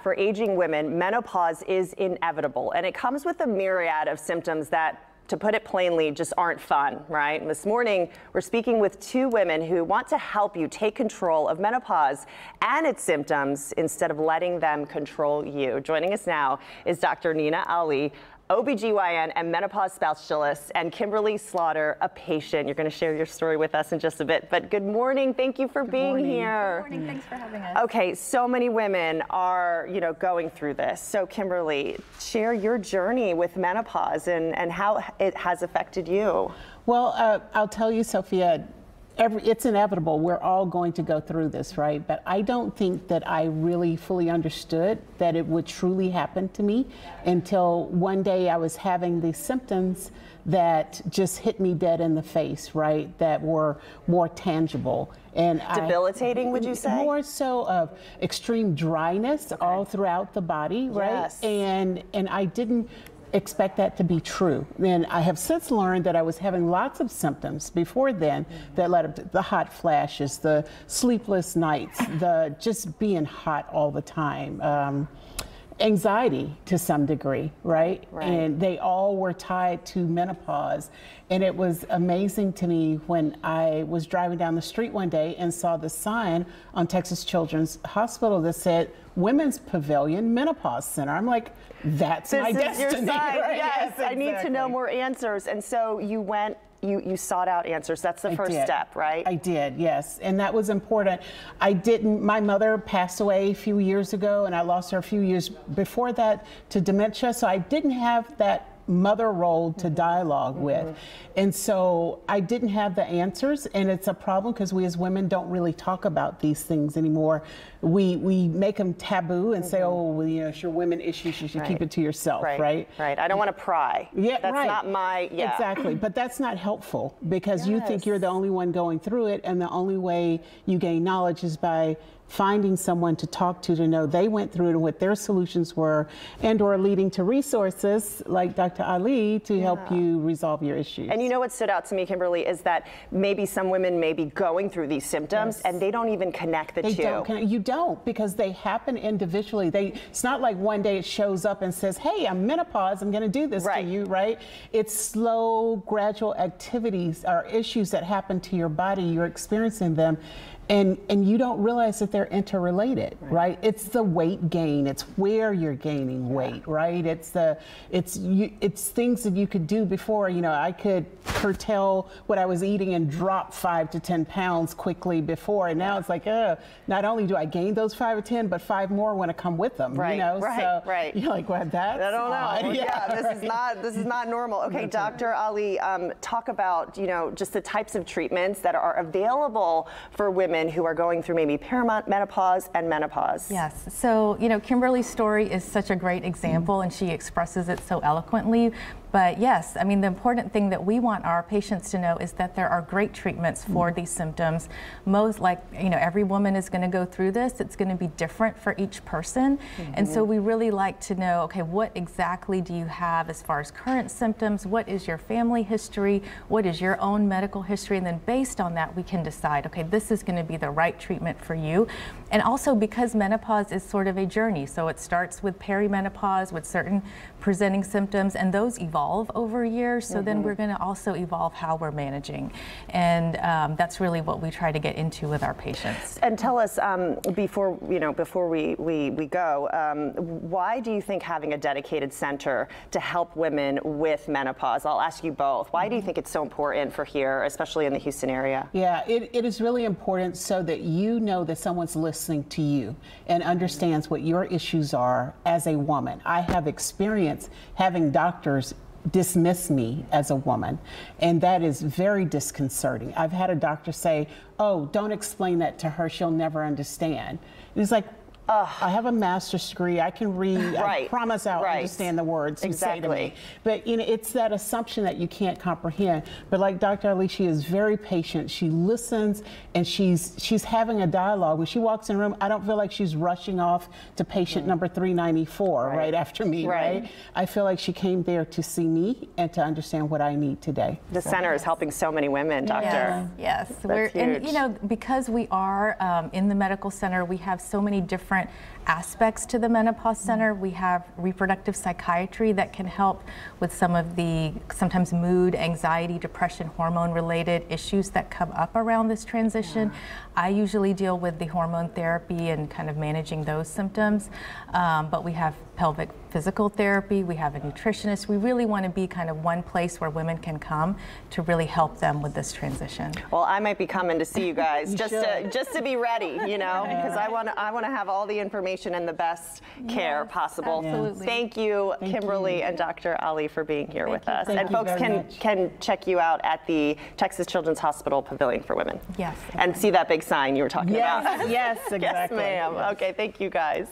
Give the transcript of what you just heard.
for aging women, menopause is inevitable, and it comes with a myriad of symptoms that, to put it plainly, just aren't fun, right? And this morning, we're speaking with two women who want to help you take control of menopause and its symptoms instead of letting them control you. Joining us now is Dr. Nina Ali, OBGYN and menopause specialist, and Kimberly Slaughter, a patient. You're going to share your story with us in just a bit, but good morning. Thank you for being here. Good morning. Thanks for having us. Okay, so many women are, going through this. So Kimberly, share your journey with menopause and how it has affected you. Well, I'll tell you, Sophia, it's inevitable. We're all going to go through this, right? But I don't think that I really fully understood that it would truly happen to me until one day I was having these symptoms that just hit me dead in the face, right? That were more tangible. And debilitating, would you say? More so of extreme dryness all throughout the body, right? Yes. And I didn't expect that to be true. And I have since learned that I was having lots of symptoms before then that led up to the hot flashes, the sleepless nights, the just being hot all the time, anxiety to some degree, right? And they all were tied to menopause. And it was amazing to me when I was driving down the street one day and saw the sign on Texas Children's Hospital that said Women's Pavilion Menopause Center. I'm like, that's my destiny. Right? Yes, exactly. I need to know more answers. And so you went, you sought out answers. That's the first step, right? I did, yes. And that was important. My mother passed away a few years ago, and I lost her a few years before that to dementia. So I didn't have that mother role to dialogue with. And so I didn't have the answers, and it's a problem because we as women don't really talk about these things anymore. We make them taboo and say, oh, well, it's your women issues, you should keep it to yourself, right? Right, I don't want to pry. Yeah, that's not my, Exactly, but that's not helpful because you think you're the only one going through it, and the only way you gain knowledge is by finding someone to talk to know they went through it and what their solutions were, and or leading to resources like Dr. Ali to help you resolve your issues. And you know what stood out to me, Kimberly, is that maybe some women may be going through these symptoms and they don't even connect the two. You don't, because they happen individually. It's not like one day it shows up and says, hey, I'm menopause, I'm gonna do this to you, right? It's slow, gradual activities or issues that happen to your body, you're experiencing them, and you don't realize that they're interrelated, right? It's the weight gain. It's where you're gaining weight, right? It's things that you could do before. I could curtail what I was eating and drop 5 to 10 pounds quickly before, and now it's like, not only do I gain those 5 or 10, but 5 more want to come with them. Right. So you're like, well, that's I don't know. odd. This is not normal. Okay, Dr. Ali, talk about just the types of treatments that are available for women who are going through maybe perimenopause and menopause. Yes, so Kimberly's story is such a great example, and she expresses it so eloquently. But yes, I mean, the important thing that we want our patients to know is that there are great treatments for these symptoms. Every woman is going to go through this. It's going to be different for each person. And so we really like to know, okay, what exactly do you have as far as current symptoms? What is your family history? What is your own medical history? And then based on that, we can decide, okay, this is going to be the right treatment for you. And also because menopause is sort of a journey. So it starts with perimenopause with certain presenting symptoms, and those evolve over years. So then we're going to also evolve how we're managing. And that's really what we try to get into with our patients. And tell us, before we go, why do you think having a dedicated center to help women with menopause? I'll ask you both. Why do you think it's so important for here, especially in the Houston area? Yeah, it is really important so that you know that someone's listening to you and understands what your issues are as a woman. I have experience having doctors dismiss me as a woman, and that is very disconcerting. I've had a doctor say, oh, don't explain that to her, she'll never understand. And it's like, I have a master's degree. I can read. I promise I'll understand the words you say to me. But it's that assumption that you can't comprehend. But like Dr. Ali, she is very patient. She listens, and she's having a dialogue. When she walks in the room, I don't feel like she's rushing off to patient number 394 right after me. Right. I feel like she came there to see me and to understand what I need today. The center is helping so many women, Doctor. Yes. And because we are in the medical center, we have so many different different aspects to the Menopause Center. We have reproductive psychiatry that can help with some of the sometimes mood, anxiety, depression, hormone related issues that come up around this transition. I usually deal with the hormone therapy and kind of managing those symptoms, but we have pelvic physical therapy, we have a nutritionist. We really want to be kind of one place where women can come to really help them with this transition. Well, I might be coming to see you guys just to be ready, you know, because I want to have all the information and the best care possible. Absolutely. Thank you, Kimberly and Dr. Ali, for being here with us. Thank and you folks can check you out at the Texas Children's Hospital Pavilion for Women. Yes. And see that big sign you were talking about. Yes, exactly. Yes, ma'am. Yes. Okay, thank you guys.